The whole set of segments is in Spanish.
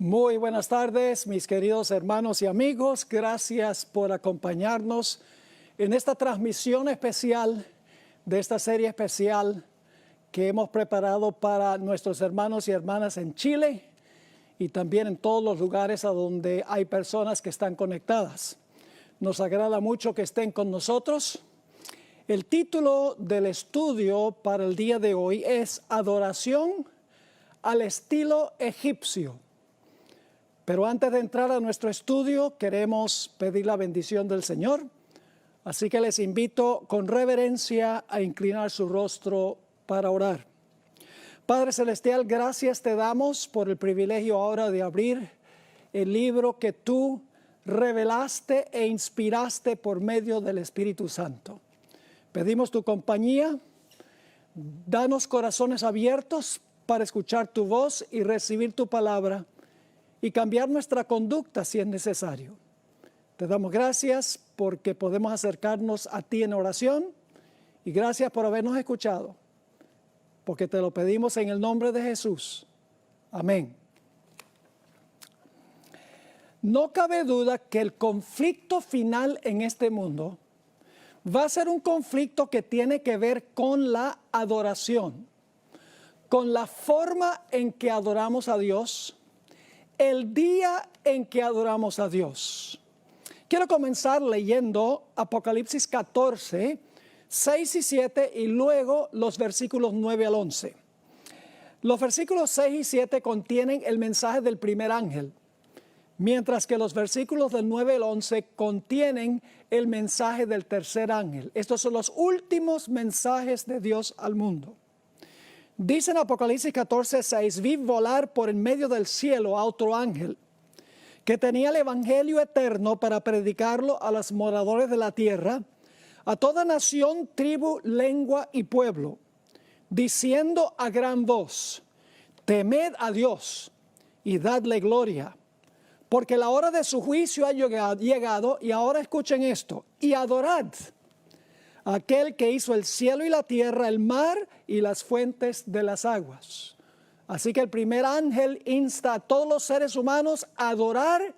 Muy buenas tardes, mis queridos hermanos y amigos. Gracias por acompañarnos en esta transmisión especial de esta serie especial que hemos preparado para nuestros hermanos y hermanas en Chile y también en todos los lugares a donde hay personas que están conectadas. Nos agrada mucho que estén con nosotros. El título del estudio para el día de hoy es Adoración al estilo egipcio. Pero antes de entrar a nuestro estudio, queremos pedir la bendición del Señor. Así que les invito con reverencia a inclinar su rostro para orar. Padre Celestial, gracias te damos por el privilegio ahora de abrir el libro que tú revelaste e inspiraste por medio del Espíritu Santo. Pedimos tu compañía, danos corazones abiertos para escuchar tu voz y recibir tu palabra y cambiar nuestra conducta si es necesario. Te damos gracias porque podemos acercarnos a ti en oración y gracias por habernos escuchado, porque te lo pedimos en el nombre de Jesús. Amén. No cabe duda que el conflicto final en este mundo va a ser un conflicto que tiene que ver con la adoración, con la forma en que adoramos a Dios, el día en que adoramos a Dios. Quiero comenzar leyendo Apocalipsis 14, 6 y 7 y luego los versículos 9 al 11. Los versículos 6 y 7 contienen el mensaje del primer ángel, mientras que los versículos del 9 al 11 contienen el mensaje del tercer ángel. Estos son los últimos mensajes de Dios al mundo. Dice en Apocalipsis 14, 6, vi volar por en medio del cielo a otro ángel que tenía el evangelio eterno para predicarlo a los moradores de la tierra, a toda nación, tribu, lengua y pueblo, diciendo a gran voz, temed a Dios y dadle gloria, porque la hora de su juicio ha llegado, y ahora escuchen esto, y adorad a aquel que hizo el cielo y la tierra, el mar y las fuentes de las aguas. Así que el primer ángel insta a todos los seres humanos a adorar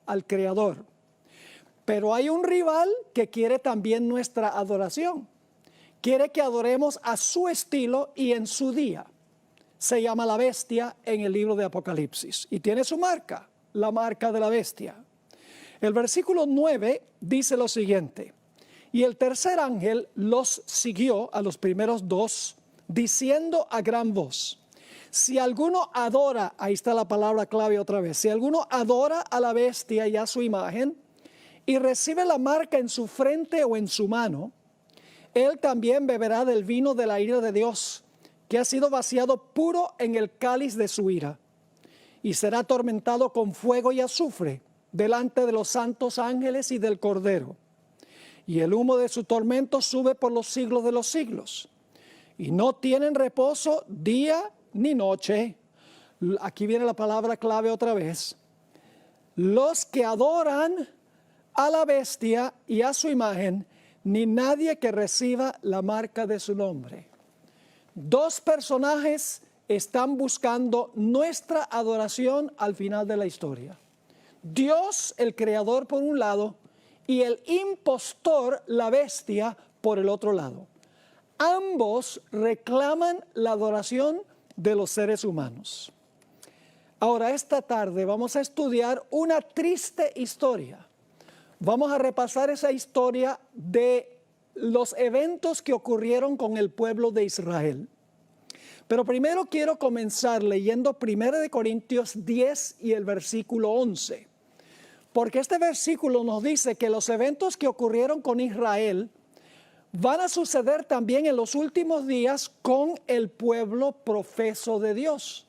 al Creador. Pero hay un rival que quiere también nuestra adoración. Quiere que adoremos a su estilo y en su día. Se llama la bestia en el libro de Apocalipsis y tiene su marca, la marca de la bestia. El versículo 9 dice lo siguiente: y el tercer ángel los siguió a los primeros dos, diciendo a gran voz, si alguno adora, ahí está la palabra clave otra vez, si alguno adora a la bestia y a su imagen, y recibe la marca en su frente o en su mano, él también beberá del vino de la ira de Dios, que ha sido vaciado puro en el cáliz de su ira, y será atormentado con fuego y azufre delante de los santos ángeles y del Cordero. Y el humo de su tormento sube por los siglos de los siglos. Y no tienen reposo día ni noche. Aquí viene la palabra clave otra vez. Los que adoran a la bestia y a su imagen, ni nadie que reciba la marca de su nombre. Dos personajes están buscando nuestra adoración al final de la historia. Dios, el Creador, por un lado, y el impostor, la bestia, por el otro lado. Ambos reclaman la adoración de los seres humanos. Ahora, esta tarde vamos a estudiar una triste historia. Vamos a repasar esa historia de los eventos que ocurrieron con el pueblo de Israel. Pero primero quiero comenzar leyendo 1 Corintios 10 y el versículo 11. Porque este versículo nos dice que los eventos que ocurrieron con Israel van a suceder también en los últimos días con el pueblo profeso de Dios.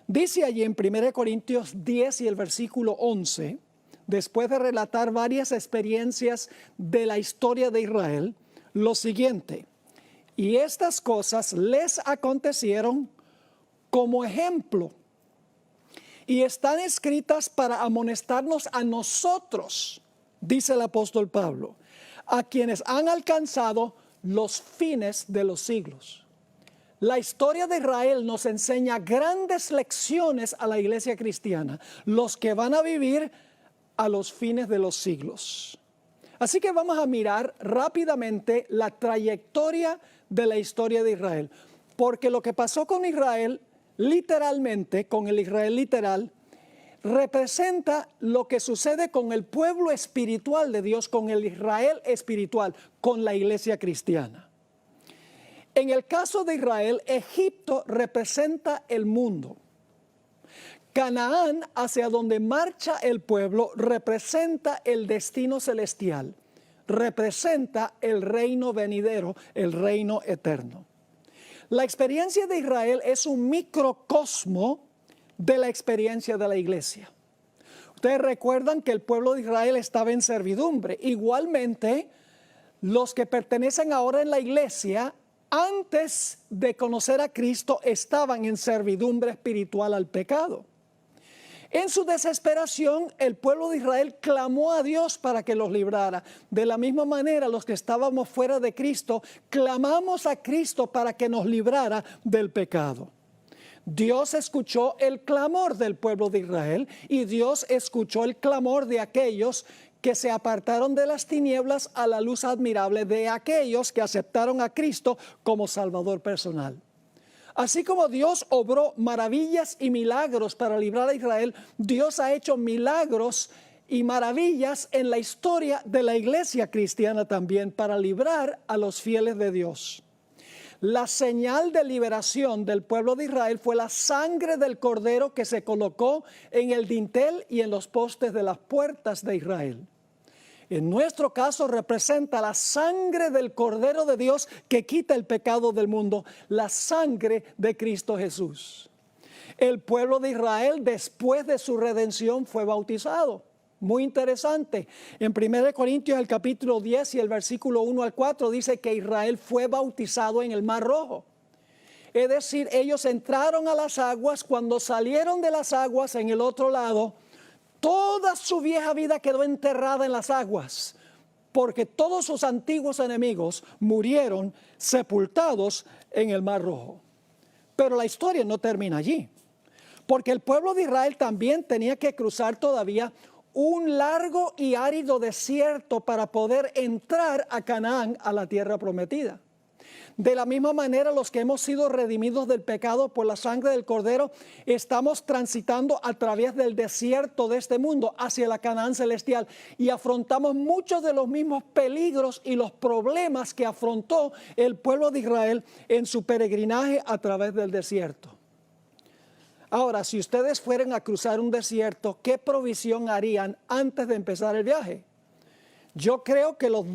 Dice allí en 1 Corintios 10 y el versículo 11, después de relatar varias experiencias de la historia de Israel, lo siguiente: y estas cosas les acontecieron como ejemplo, y están escritas para amonestarnos a nosotros, dice el apóstol Pablo, a quienes han alcanzado los fines de los siglos. La historia de Israel nos enseña grandes lecciones a la iglesia cristiana, los que van a vivir a los fines de los siglos. Así que vamos a mirar rápidamente la trayectoria de la historia de Israel, porque lo que pasó con Israel, literalmente, con el Israel literal, representa lo que sucede con el pueblo espiritual de Dios, con el Israel espiritual, con la iglesia cristiana. En el caso de Israel, Egipto representa el mundo. Canaán, hacia donde marcha el pueblo, representa el destino celestial, representa el reino venidero, el reino eterno. La experiencia de Israel es un microcosmo de la experiencia de la iglesia. Ustedes recuerdan que el pueblo de Israel estaba en servidumbre. Igualmente, los que pertenecen ahora en la iglesia, antes de conocer a Cristo, estaban en servidumbre espiritual al pecado. En su desesperación, el pueblo de Israel clamó a Dios para que los librara. De la misma manera, los que estábamos fuera de Cristo, clamamos a Cristo para que nos librara del pecado. Dios escuchó el clamor del pueblo de Israel y Dios escuchó el clamor de aquellos que se apartaron de las tinieblas a la luz admirable, de aquellos que aceptaron a Cristo como Salvador personal. Así como Dios obró maravillas y milagros para librar a Israel, Dios ha hecho milagros y maravillas en la historia de la iglesia cristiana también para librar a los fieles de Dios. La señal de liberación del pueblo de Israel fue la sangre del cordero que se colocó en el dintel y en los postes de las puertas de Israel. En nuestro caso representa la sangre del Cordero de Dios que quita el pecado del mundo, la sangre de Cristo Jesús. El pueblo de Israel después de su redención fue bautizado. Muy interesante. En 1 Corintios el capítulo 10 y el versículo 1 al 4 dice que Israel fue bautizado en el Mar Rojo. Es decir, ellos entraron a las aguas, cuando salieron de las aguas en el otro lado, toda su vieja vida quedó enterrada en las aguas, porque todos sus antiguos enemigos murieron sepultados en el Mar Rojo. Pero la historia no termina allí, porque el pueblo de Israel también tenía que cruzar todavía un largo y árido desierto para poder entrar a Canaán, a la tierra prometida. De la misma manera, los que hemos sido redimidos del pecado por la sangre del Cordero, estamos transitando a través del desierto de este mundo hacia la Canaán celestial y afrontamos muchos de los mismos peligros y los problemas que afrontó el pueblo de Israel en su peregrinaje a través del desierto. Ahora, si ustedes fueran a cruzar un desierto, ¿qué provisión harían antes de empezar el viaje? Yo creo que las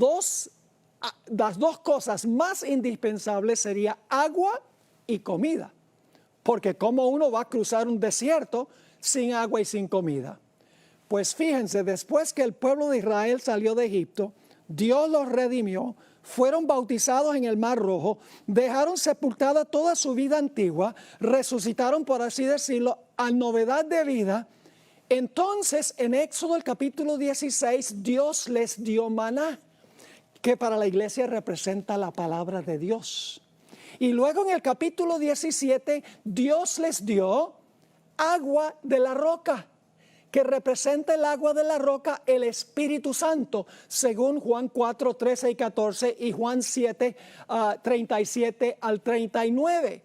dos cosas más indispensables serían agua y comida, porque ¿cómo uno va a cruzar un desierto sin agua y sin comida? Pues fíjense, después que el pueblo de Israel salió de Egipto, Dios los redimió, fueron bautizados en el Mar Rojo, dejaron sepultada toda su vida antigua, resucitaron, por así decirlo, a novedad de vida. Entonces, en Éxodo el capítulo 16, Dios les dio maná, que para la iglesia representa la palabra de Dios. Y luego en el capítulo 17, Dios les dio agua de la roca, que representa el agua de la roca, el Espíritu Santo, según Juan 4, 13 y 14 y Juan 7, 37 al 39.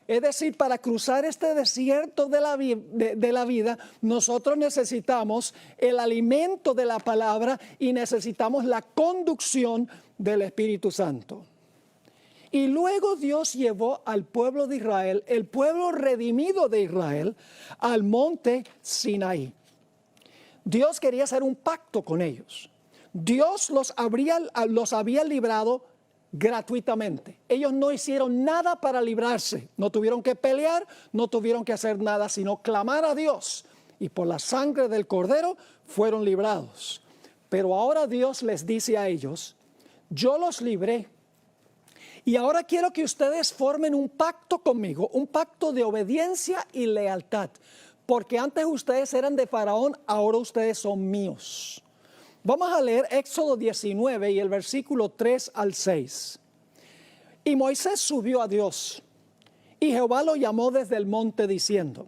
Es decir, para cruzar este desierto de la vida, nosotros necesitamos el alimento de la palabra y necesitamos la conducción del Espíritu Santo. Y luego Dios llevó al pueblo de Israel, el pueblo redimido de Israel, al monte Sinaí. Dios quería hacer un pacto con ellos. Dios los había librado gratuitamente. Ellos no hicieron nada para librarse, no tuvieron que pelear, no tuvieron que hacer nada, sino clamar a Dios. Y por la sangre del Cordero fueron librados. Pero ahora Dios les dice a ellos, yo los libré. Y ahora quiero que ustedes formen un pacto conmigo, un pacto de obediencia y lealtad. Porque antes ustedes eran de Faraón, ahora ustedes son míos. Vamos a leer Éxodo 19 y el versículo 3 al 6. Y Moisés subió a Dios Y Jehová lo llamó desde el monte diciendo: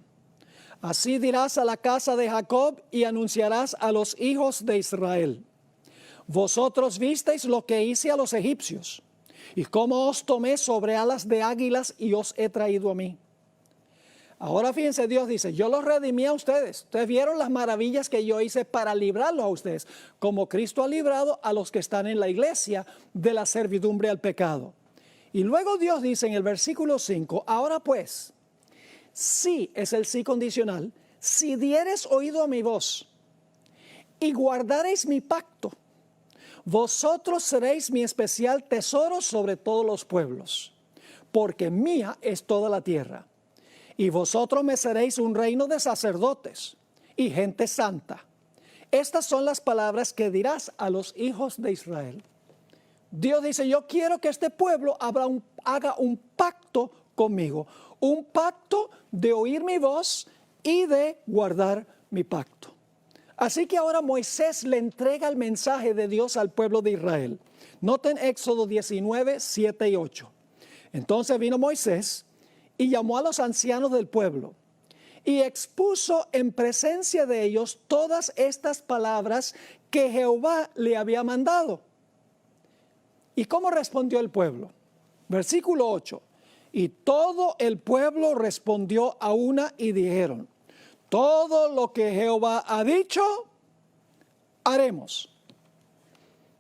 así dirás a la casa de Jacob y anunciarás a los hijos de Israel: vosotros visteis lo que hice a los egipcios, y cómo os tomé sobre alas de águilas y os he traído a mí. Ahora fíjense, Dios dice: yo los redimí a ustedes. Ustedes vieron las maravillas que yo hice para librarlos a ustedes, como Cristo ha librado a los que están en la iglesia de la servidumbre al pecado. Y luego Dios dice en el versículo 5: ahora pues, sí, es el sí condicional, si diereis oído a mi voz y guardareis mi pacto, vosotros seréis mi especial tesoro sobre todos los pueblos, porque mía es toda la tierra. Y vosotros me seréis un reino de sacerdotes y gente santa. Estas son las palabras que dirás a los hijos de Israel. Dios dice: yo quiero que este pueblo haga un pacto conmigo, un pacto de oír mi voz y de guardar mi pacto. Así que ahora Moisés le entrega el mensaje de Dios al pueblo de Israel. Noten Éxodo 19, 7 y 8. Entonces vino Moisés y llamó a los ancianos del pueblo y expuso en presencia de ellos todas estas palabras que Jehová le había mandado. ¿Y cómo respondió el pueblo? Versículo 8. Y todo el pueblo respondió a una y dijeron: todo lo que Jehová ha dicho, haremos.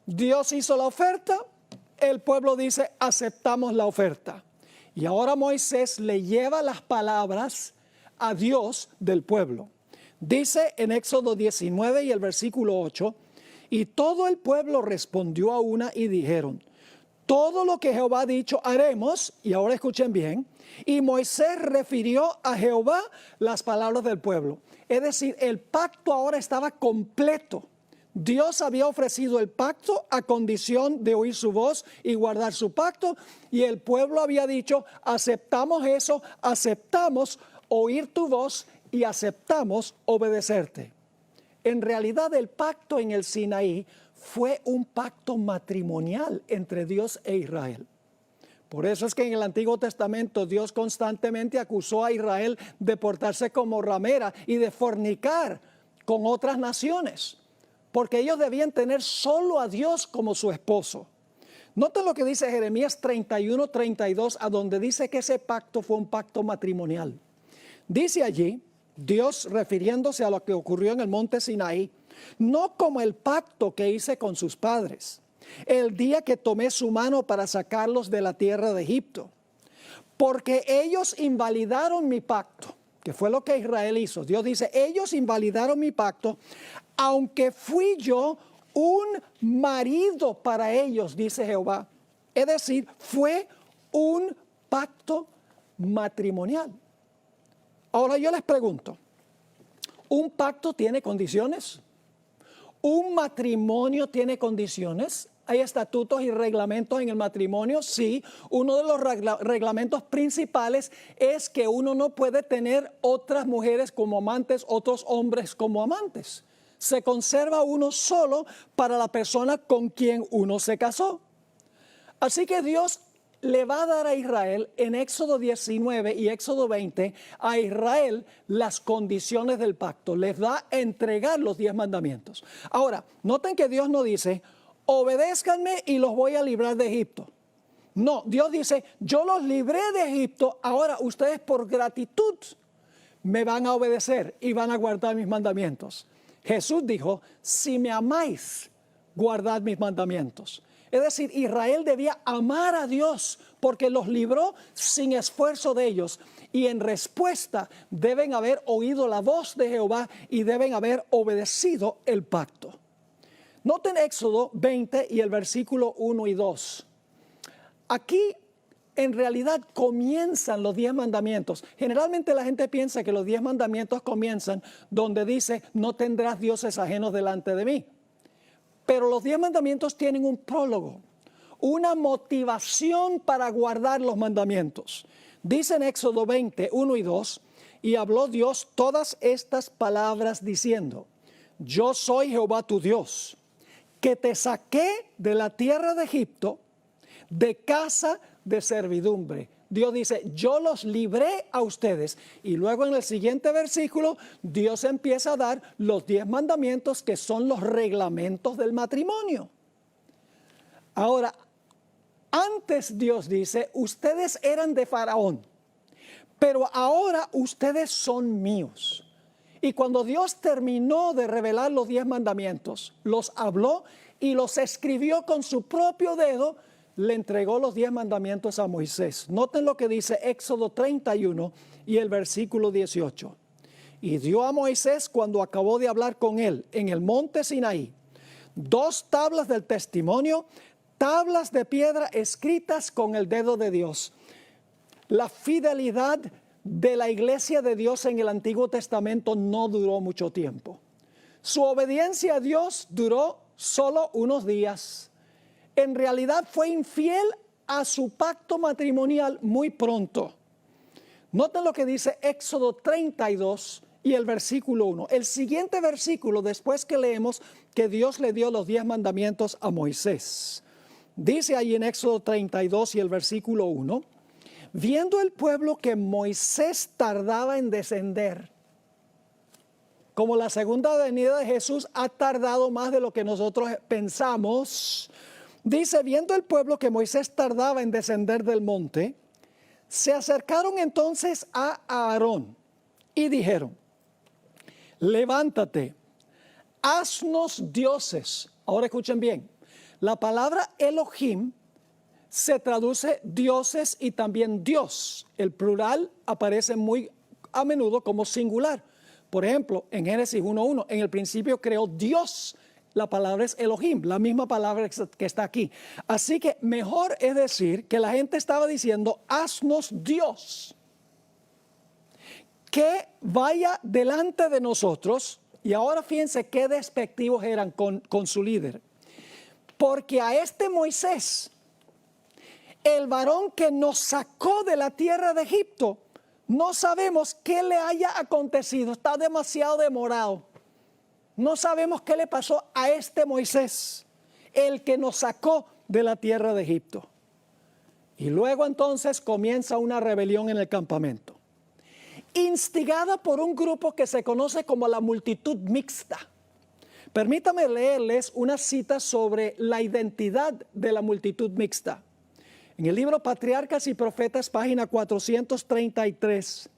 Dios hizo la oferta, el pueblo dice: aceptamos la oferta. Y ahora Moisés le lleva las palabras a Dios del pueblo. Dice en Éxodo 19 y el versículo 8: y todo el pueblo respondió a una y dijeron: todo lo que Jehová ha dicho haremos. Y ahora escuchen bien: y Moisés refirió a Jehová las palabras del pueblo. Es decir, el pacto ahora estaba completo. Dios había ofrecido el pacto a condición de oír su voz y guardar su pacto. Y el pueblo había dicho: aceptamos eso, aceptamos oír tu voz y aceptamos obedecerte. En realidad el pacto en el Sinaí fue un pacto matrimonial entre Dios e Israel. Por eso es que en el Antiguo Testamento Dios constantemente acusó a Israel de portarse como ramera y de fornicar con otras naciones, porque ellos debían tener solo a Dios como su esposo. Noten lo que dice Jeremías 31, 32, a donde dice que ese pacto fue un pacto matrimonial. Dice allí Dios, refiriéndose a lo que ocurrió en el monte Sinaí: no como el pacto que hice con sus padres, el día que tomé su mano para sacarlos de la tierra de Egipto, porque ellos invalidaron mi pacto, que fue lo que Israel hizo. Dios dice: ellos invalidaron mi pacto, aunque fui yo un marido para ellos, dice Jehová. Es decir, fue un pacto matrimonial. Ahora yo les pregunto: ¿un pacto tiene condiciones? ¿Un matrimonio tiene condiciones? ¿Hay estatutos y reglamentos en el matrimonio? Sí. Uno de los reglamentos principales es que uno no puede tener otras mujeres como amantes, otros hombres como amantes. Se conserva uno solo para la persona con quien uno se casó. Así que Dios le va a dar a Israel en Éxodo 19 y Éxodo 20, a Israel las condiciones del pacto. Les va a entregar los 10 mandamientos. Ahora, noten que Dios no dice: obedézcanme y los voy a librar de Egipto. No, Dios dice: yo los libré de Egipto, ahora ustedes por gratitud me van a obedecer y van a guardar mis mandamientos. Jesús dijo: si me amáis, guardad mis mandamientos. Es decir, Israel debía amar a Dios porque los libró sin esfuerzo de ellos. Y en respuesta deben haber oído la voz de Jehová y deben haber obedecido el pacto. Noten Éxodo 20 y el versículo 1 y 2. Aquí en realidad comienzan los 10 mandamientos. Generalmente la gente piensa que los 10 mandamientos comienzan donde dice: no tendrás dioses ajenos delante de mí. Pero los 10 mandamientos tienen un prólogo, una motivación para guardar los mandamientos. Dice en Éxodo 20, 1 y 2: y habló Dios todas estas palabras diciendo: yo soy Jehová tu Dios, que te saqué de la tierra de Egipto, de casa de servidumbre. Dios dice, yo los libré a ustedes. Y luego en el siguiente versículo, Dios empieza a dar los 10 mandamientos que son los reglamentos del matrimonio. Ahora, antes Dios dice, ustedes eran de Faraón, pero ahora ustedes son míos. Y cuando Dios terminó de revelar los 10 mandamientos, los habló y los escribió con su propio dedo, le entregó los 10 mandamientos a Moisés. Noten lo que dice Éxodo 31 y el versículo 18. Y dio a Moisés, cuando acabó de hablar con él en el monte Sinaí, 2 tablas del testimonio, tablas de piedra escritas con el dedo de Dios. La fidelidad de la iglesia de Dios en el Antiguo Testamento no duró mucho tiempo. Su obediencia a Dios duró solo unos días. En realidad fue infiel a su pacto matrimonial muy pronto. Noten lo que dice Éxodo 32 y el versículo 1. El siguiente versículo, después que leemos que Dios le dio los 10 mandamientos a Moisés. Dice ahí en Éxodo 32 y el versículo 1, viendo el pueblo que Moisés tardaba en descender, como la segunda venida de Jesús ha tardado más de lo que nosotros pensamos, dice, viendo el pueblo que Moisés tardaba en descender del monte, se acercaron entonces a Aarón y dijeron, levántate, haznos dioses. Ahora escuchen bien, la palabra Elohim se traduce dioses y también Dios. El plural aparece muy a menudo como singular. Por ejemplo, en Génesis 1:1, en el principio creó Dios. La palabra es Elohim, la misma palabra que está aquí. Así que mejor es decir que la gente estaba diciendo, haznos Dios, que vaya delante de nosotros. Y ahora fíjense qué despectivos eran con su líder. Porque a este Moisés, el varón que nos sacó de la tierra de Egipto, no sabemos qué le haya acontecido, está demasiado demorado. No sabemos qué le pasó a este Moisés, el que nos sacó de la tierra de Egipto. Y luego entonces comienza una rebelión en el campamento, instigada por un grupo que se conoce como la multitud mixta. Permítame leerles una cita sobre la identidad de la multitud mixta. En el libro Patriarcas y Profetas, página 433,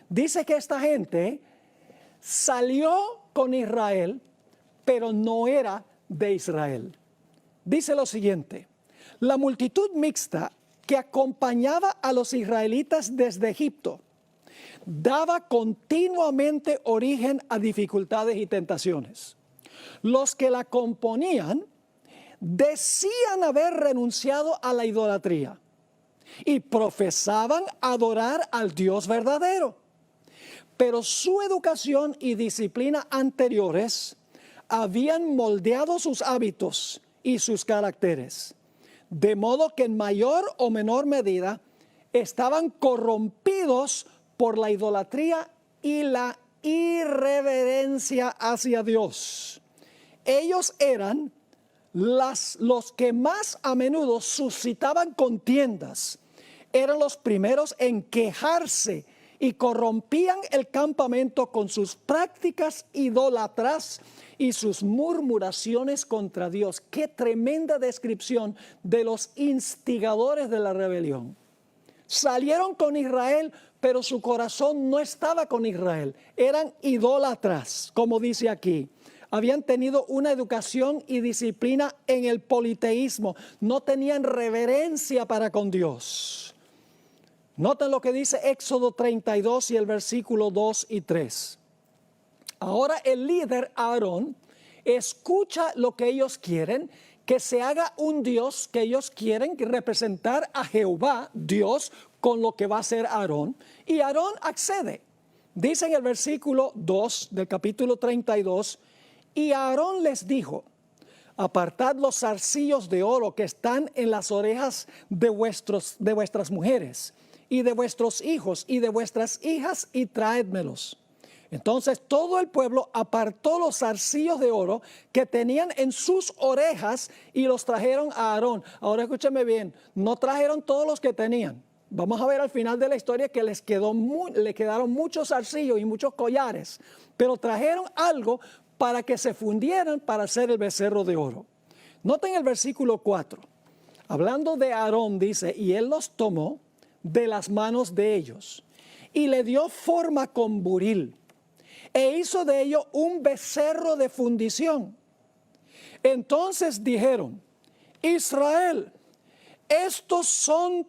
dice que esta gente salió con Israel, pero no era de Israel. Dice lo siguiente, la multitud mixta que acompañaba a los israelitas desde Egipto daba continuamente origen a dificultades y tentaciones. Los que la componían decían haber renunciado a la idolatría y profesaban adorar al Dios verdadero. Pero su educación y disciplina anteriores habían moldeado sus hábitos y sus caracteres, de modo que en mayor o menor medida estaban corrompidos por la idolatría y la irreverencia hacia Dios. Ellos eran los que más a menudo suscitaban contiendas, eran los primeros en quejarse y corrompían el campamento con sus prácticas idólatras y sus murmuraciones contra Dios. Qué tremenda descripción de los instigadores de la rebelión. Salieron con Israel, pero su corazón no estaba con Israel. Eran idólatras, como dice aquí. Habían tenido una educación y disciplina en el politeísmo. No tenían reverencia para con Dios. Noten lo que dice Éxodo 32 y el versículo 2 y 3. Ahora el líder Aarón escucha lo que ellos quieren, que se haga un Dios que ellos quieren representar a Jehová, Dios, con lo que va a hacer Aarón. Y Aarón accede. Dice en el versículo 2 del capítulo 32, y Aarón les dijo, apartad los zarcillos de oro que están en las orejas de vuestras mujeres y de vuestros hijos y de vuestras hijas y traédmelos. Entonces todo el pueblo apartó los zarcillos de oro que tenían en sus orejas y los trajeron a Aarón. Ahora escúcheme bien, no trajeron todos los que tenían. Vamos a ver al final de la historia que le quedaron muchos zarcillos y muchos collares, pero trajeron algo para que se fundieran para hacer el becerro de oro. Noten el versículo 4. Hablando de Aarón, dice, y él los tomó de las manos de ellos y le dio forma con buril e hizo de ello un becerro de fundición. Entonces dijeron, Israel, estos son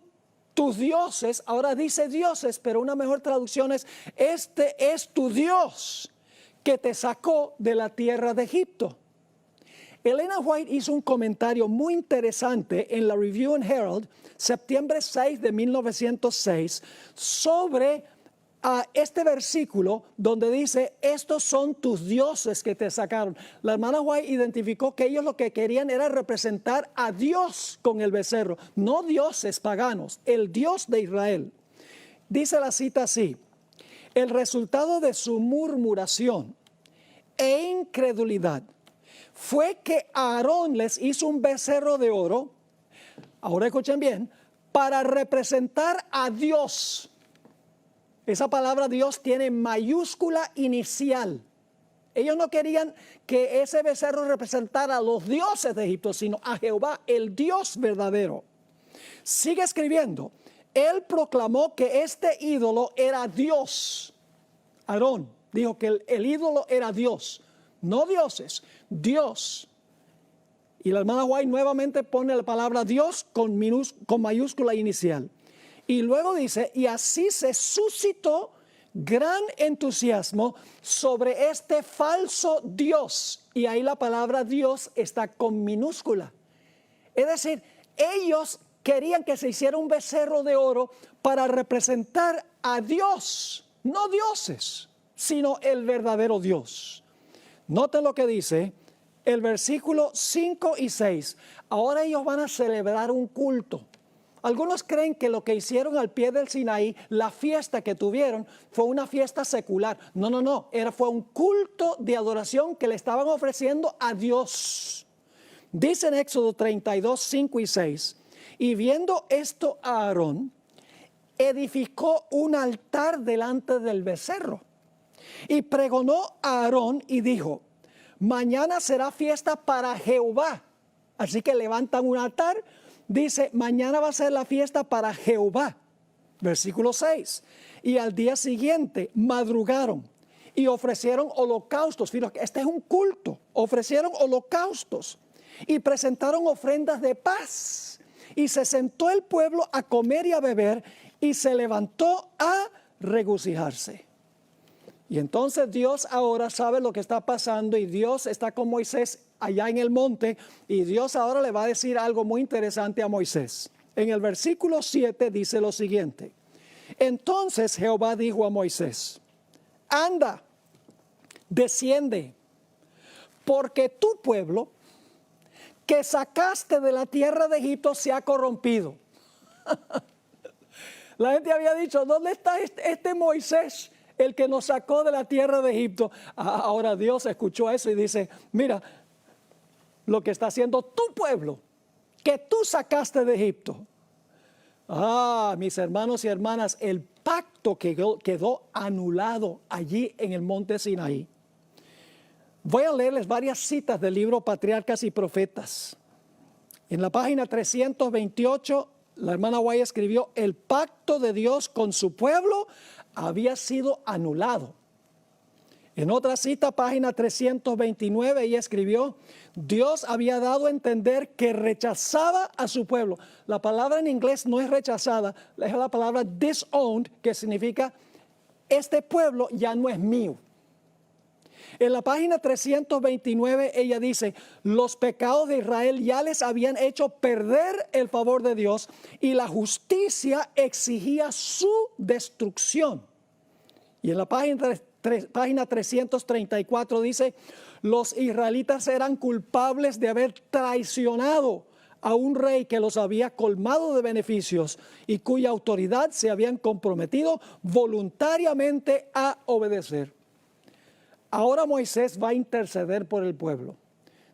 tus dioses. Ahora dice dioses, pero una mejor traducción es, este es tu Dios que te sacó de la tierra de Egipto. Elena White hizo un comentario muy interesante en la Review and Herald, septiembre 6 de 1906, sobre este versículo donde dice, estos son tus dioses que te sacaron. La hermana White identificó que ellos lo que querían era representar a Dios con el becerro, no dioses paganos, el Dios de Israel. Dice la cita así, el resultado de su murmuración e incredulidad fue que Aarón les hizo un becerro de oro, ahora escuchen bien, para representar a Dios. Esa palabra Dios tiene mayúscula inicial. Ellos no querían que ese becerro representara a los dioses de Egipto, sino a Jehová, el Dios verdadero. Sigue escribiendo, él proclamó que este ídolo era Dios. Aarón dijo que el ídolo era Dios, no dioses, Dios. Y la hermana White nuevamente pone la palabra Dios con mayúscula inicial. Y luego dice, y así se suscitó gran entusiasmo sobre este falso Dios. Y ahí la palabra Dios está con minúscula. Es decir, ellos querían que se hiciera un becerro de oro para representar a Dios, no dioses, sino el verdadero Dios. Noten lo que dice el versículo 5 y 6. Ahora ellos van a celebrar un culto. Algunos creen que lo que hicieron al pie del Sinaí, la fiesta que tuvieron, fue una fiesta secular. No. Fue un culto de adoración que le estaban ofreciendo a Dios. Dice en Éxodo 32, 5 y 6. Y viendo esto a Aarón, edificó un altar delante del becerro. Y pregonó a Aarón y dijo, mañana será fiesta para Jehová. Así que levantan un altar. Dice, mañana va a ser la fiesta para Jehová. Versículo 6. Y al día siguiente madrugaron y ofrecieron holocaustos. Fíjate, este es un culto. Ofrecieron holocaustos y presentaron ofrendas de paz. Y se sentó el pueblo a comer y a beber y se levantó a regocijarse. Y entonces Dios ahora sabe lo que está pasando y Dios está con Moisés allá en el monte y Dios ahora le va a decir algo muy interesante a Moisés. En el versículo 7 dice lo siguiente. Entonces Jehová dijo a Moisés, anda, desciende, porque tu pueblo que sacaste de la tierra de Egipto se ha corrompido. La gente había dicho, ¿dónde está este Moisés? El que nos sacó de la tierra de Egipto. Ahora Dios escuchó eso y dice, mira, lo que está haciendo tu pueblo, que tú sacaste de Egipto. Mis hermanos y hermanas, el pacto quedó anulado allí en el monte Sinaí. Voy a leerles varias citas del libro Patriarcas y Profetas. En la página 328, la hermana White escribió, el pacto de Dios con su pueblo había sido anulado. En otra cita, página 329, ella escribió, Dios había dado a entender que rechazaba a su pueblo. La palabra en inglés no es rechazada, es la palabra disowned, que significa, este pueblo ya no es mío. En la página 329 ella dice, los pecados de Israel ya les habían hecho perder el favor de Dios y la justicia exigía su destrucción. Y en la página 334 dice, los israelitas eran culpables de haber traicionado a un rey que los había colmado de beneficios y cuya autoridad se habían comprometido voluntariamente a obedecer. Ahora Moisés va a interceder por el pueblo.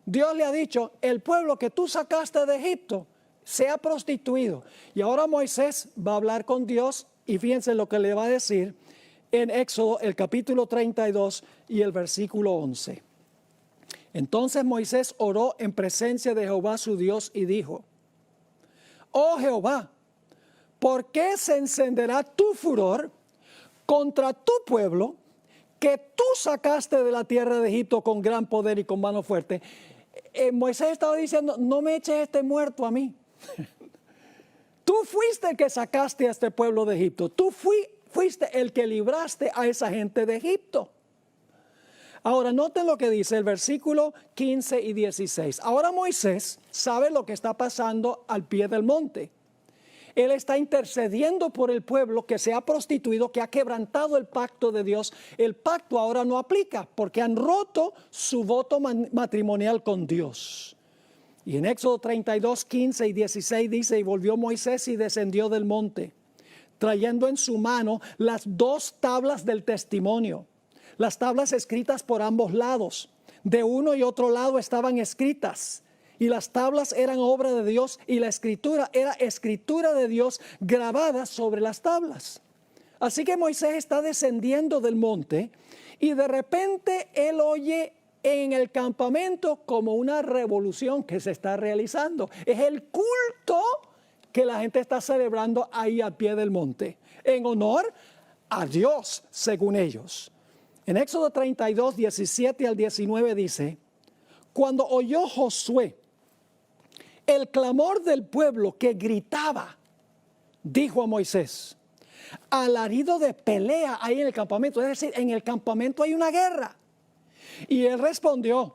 Dios le ha dicho, el pueblo que tú sacaste de Egipto se ha prostituido. Y ahora Moisés va a hablar con Dios y fíjense lo que le va a decir en Éxodo, el capítulo 32 y el versículo 11. Entonces Moisés oró en presencia de Jehová su Dios y dijo: oh Jehová, ¿por qué se encenderá tu furor contra tu pueblo que tú sacaste de la tierra de Egipto con gran poder y con mano fuerte? Moisés estaba diciendo: no me eches este muerto a mí. Tú fuiste el que sacaste a este pueblo de Egipto. Tú fuiste el que libraste a esa gente de Egipto. Ahora noten lo que dice el versículo 15 y 16. Ahora Moisés sabe lo que está pasando al pie del monte. Él está intercediendo por el pueblo que se ha prostituido, que ha quebrantado el pacto de Dios. El pacto ahora no aplica porque han roto su voto matrimonial con Dios. Y en Éxodo 32, 15 y 16 dice: y volvió Moisés y descendió del monte, trayendo en su mano las 2 tablas del testimonio. Las tablas escritas por ambos lados, de uno y otro lado estaban escritas. Y las tablas eran obra de Dios y la escritura era escritura de Dios grabada sobre las tablas. Así que Moisés está descendiendo del monte y de repente él oye en el campamento como una revolución que se está realizando. Es el culto que la gente está celebrando ahí al pie del monte, en honor a Dios, según ellos. En Éxodo 32, 17 al 19 dice: cuando oyó Josué el clamor del pueblo que gritaba, dijo a Moisés: alarido de pelea hay en el campamento, es decir, en el campamento hay una guerra. Y él respondió,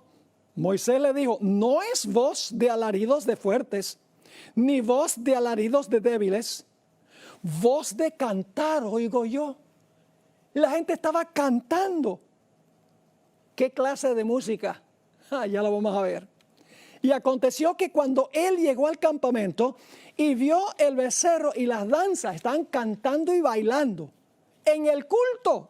Moisés le dijo: no es voz de alaridos de fuertes, ni voz de alaridos de débiles, voz de cantar oigo yo. La gente estaba cantando. ¿Qué clase de música? Ya lo vamos a ver. Y aconteció que cuando él llegó al campamento y vio el becerro y las danzas, estaban cantando y bailando en el culto.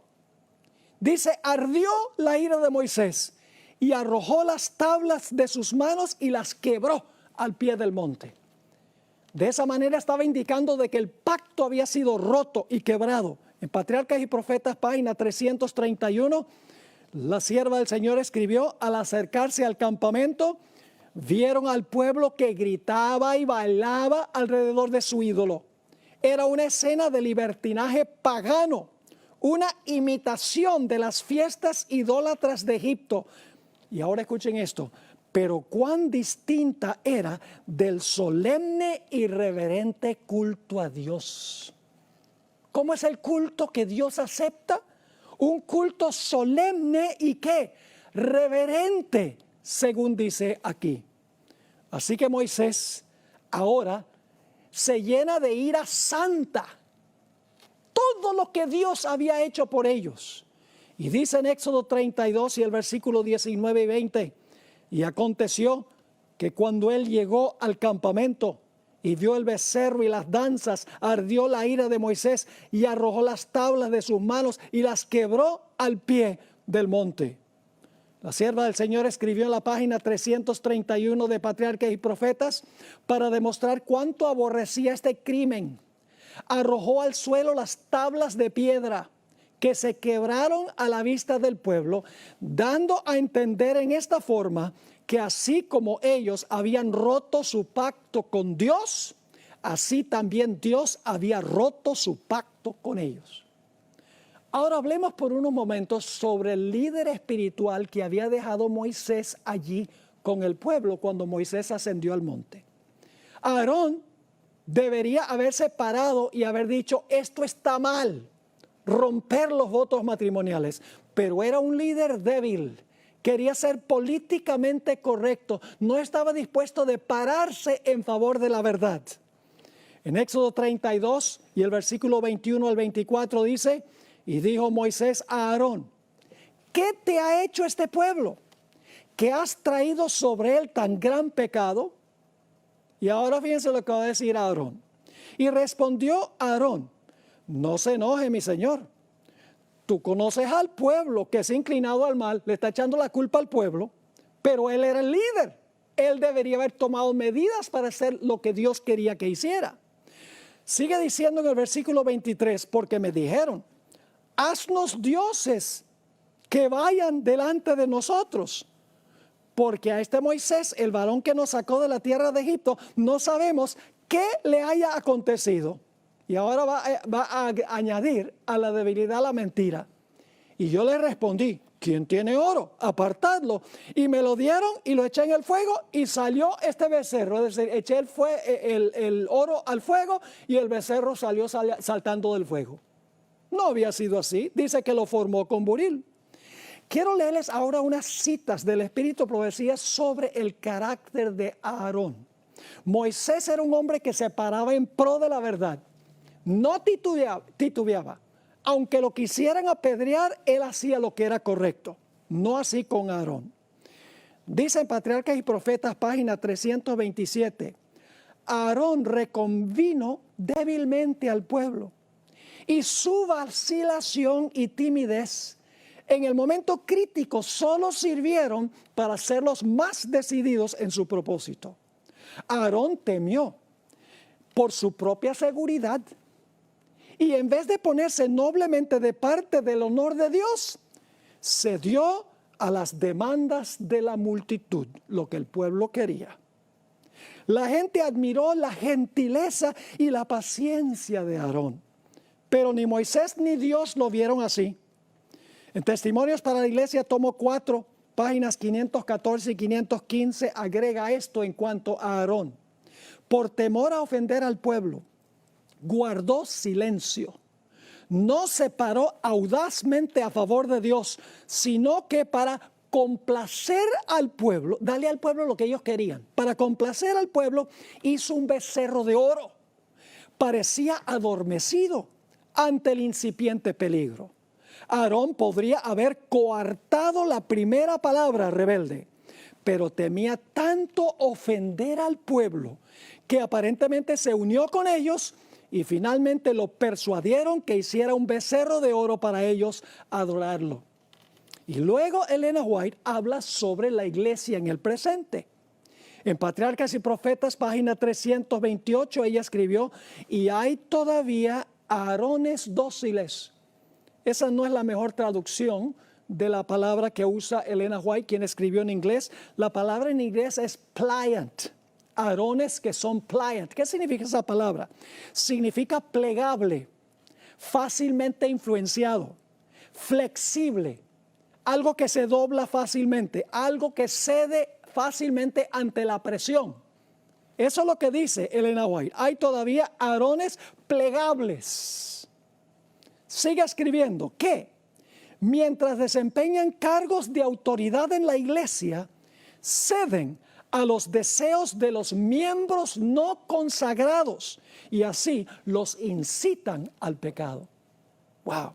Dice: ardió la ira de Moisés y arrojó las tablas de sus manos y las quebró al pie del monte. De esa manera estaba indicando de que el pacto había sido roto y quebrado. En Patriarcas y Profetas, página 331, la sierva del Señor escribió: al acercarse al campamento, vieron al pueblo que gritaba y bailaba alrededor de su ídolo. Era una escena de libertinaje pagano, una imitación de las fiestas idólatras de Egipto. Y ahora escuchen esto: pero cuán distinta era del solemne y reverente culto a Dios. ¿Cómo es el culto que Dios acepta? Un culto solemne y ¿qué? Reverente, según dice aquí. Así que Moisés ahora se llena de ira santa. Todo lo que Dios había hecho por ellos. Y dice en Éxodo 32 y el versículo 19 y 20: y aconteció que cuando él llegó al campamento y vio el becerro y las danzas, ardió la ira de Moisés y arrojó las tablas de sus manos y las quebró al pie del monte. La sierva del Señor escribió en la página 331 de Patriarcas y Profetas para demostrar cuánto aborrecía este crimen. Arrojó al suelo las tablas de piedra que se quebraron a la vista del pueblo, dando a entender en esta forma que así como ellos habían roto su pacto con Dios, así también Dios había roto su pacto con ellos. Ahora hablemos por unos momentos sobre el líder espiritual que había dejado Moisés allí con el pueblo cuando Moisés ascendió al monte. Aarón debería haberse parado y haber dicho: esto está mal, romper los votos matrimoniales, pero era un líder débil. Quería ser políticamente correcto, no estaba dispuesto de pararse en favor de la verdad. En Éxodo 32 y el versículo 21 al 24 dice: y dijo Moisés a Aarón: ¿qué te ha hecho este pueblo, que has traído sobre él tan gran pecado? Y ahora fíjense lo que va a decir Aarón. Y respondió Aarón: no se enoje, mi señor. Tú conoces al pueblo que se ha inclinado al mal, le está echando la culpa al pueblo, pero él era el líder, él debería haber tomado medidas para hacer lo que Dios quería que hiciera. Sigue diciendo en el versículo 23, porque me dijeron, haznos dioses que vayan delante de nosotros. Porque a este Moisés, el varón que nos sacó de la tierra de Egipto, no sabemos qué le haya acontecido. Y ahora va a añadir a la debilidad la mentira. Y yo le respondí, ¿quién tiene oro? Apartadlo. Y me lo dieron y lo eché en el fuego y salió este becerro. Es decir, eché el oro al fuego y el becerro salió saltando del fuego. No había sido así. Dice que lo formó con buril. Quiero leerles ahora unas citas del Espíritu Profecía sobre el carácter de Aarón. Moisés era un hombre que se paraba en pro de la verdad. No titubeaba. Aunque lo quisieran apedrear, él hacía lo que era correcto. No así con Aarón. Dice en Patriarcas y Profetas, página 327. Aarón reconvino débilmente al pueblo. Y su vacilación y timidez en el momento crítico solo sirvieron para hacerlos más decididos en su propósito. Aarón temió por su propia seguridad y en vez de ponerse noblemente de parte del honor de Dios, cedió a las demandas de la multitud, lo que el pueblo quería. La gente admiró la gentileza y la paciencia de Aarón, pero ni Moisés ni Dios lo vieron así. En Testimonios para la Iglesia, tomo 4, páginas 514 y 515, agrega esto en cuanto a Aarón. Por temor a ofender al pueblo, guardó silencio. No se paró audazmente a favor de Dios, sino que para complacer al pueblo, darle al pueblo lo que ellos querían. Para complacer al pueblo, hizo un becerro de oro. Parecía adormecido ante el incipiente peligro. Aarón podría haber coartado la primera palabra rebelde, pero temía tanto ofender al pueblo que aparentemente se unió con ellos y finalmente lo persuadieron que hiciera un becerro de oro para ellos adorarlo. Y luego Elena White habla sobre la iglesia en el presente. En Patriarcas y Profetas, página 328, ella escribió, y hay todavía Aarones dóciles. Esa no es la mejor traducción de la palabra que usa Elena White, quien escribió en inglés. La palabra en inglés es pliant. Aarones que son pliant. ¿Qué significa esa palabra? Significa plegable, fácilmente influenciado, flexible, algo que se dobla fácilmente, algo que cede fácilmente ante la presión. Eso es lo que dice Elena White. Hay todavía Aarones plegables. Sigue escribiendo que mientras desempeñan cargos de autoridad en la iglesia, ceden a los deseos de los miembros no consagrados y así los incitan al pecado. Wow.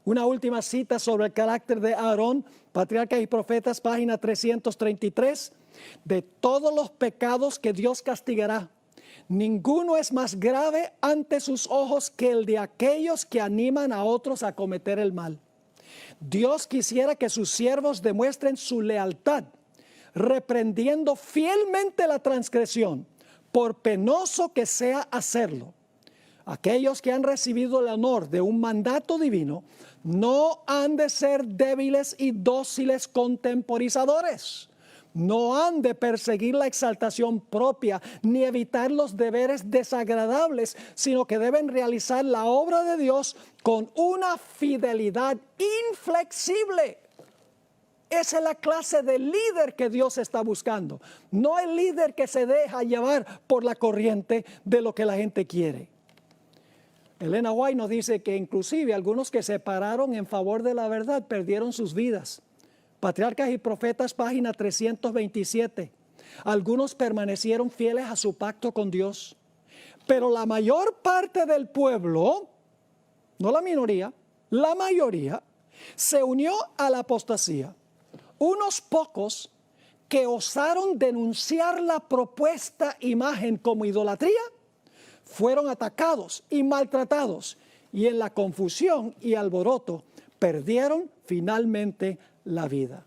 Una última cita sobre el carácter de Aarón, Patriarcas y Profetas, página 333. De todos los pecados que Dios castigará, ninguno es más grave ante sus ojos que el de aquellos que animan a otros a cometer el mal. Dios quisiera que sus siervos demuestren su lealtad, reprendiendo fielmente la transgresión, por penoso que sea hacerlo. Aquellos que han recibido el honor de un mandato divino no han de ser débiles y dóciles contemporizadores. No han de perseguir la exaltación propia ni evitar los deberes desagradables, sino que deben realizar la obra de Dios con una fidelidad inflexible. Esa es la clase de líder que Dios está buscando. No el líder que se deja llevar por la corriente de lo que la gente quiere. Elena White nos dice que inclusive algunos que se pararon en favor de la verdad perdieron sus vidas. Patriarcas y Profetas, página 327. Algunos permanecieron fieles a su pacto con Dios, pero la mayor parte del pueblo, no la minoría, la mayoría, se unió a la apostasía. Unos pocos que osaron denunciar la propuesta imagen como idolatría, fueron atacados y maltratados, y en la confusión y alboroto perdieron finalmente la vida.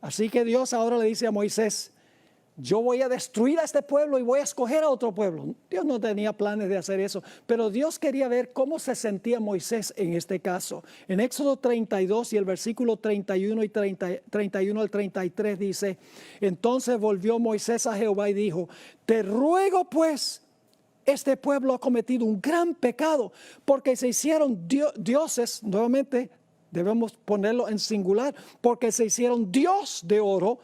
Así que Dios ahora le dice a Moisés, yo voy a destruir a este pueblo y voy a escoger a otro pueblo. Dios no tenía planes de hacer eso, pero Dios quería ver cómo se sentía Moisés en este caso. En Éxodo 32 y el versículo 31 y 31 al 33 dice, entonces volvió Moisés a Jehová y dijo, te ruego pues, este pueblo ha cometido un gran pecado, porque se hicieron dioses, nuevamente debemos ponerlo en singular, porque se hicieron Dios de oro,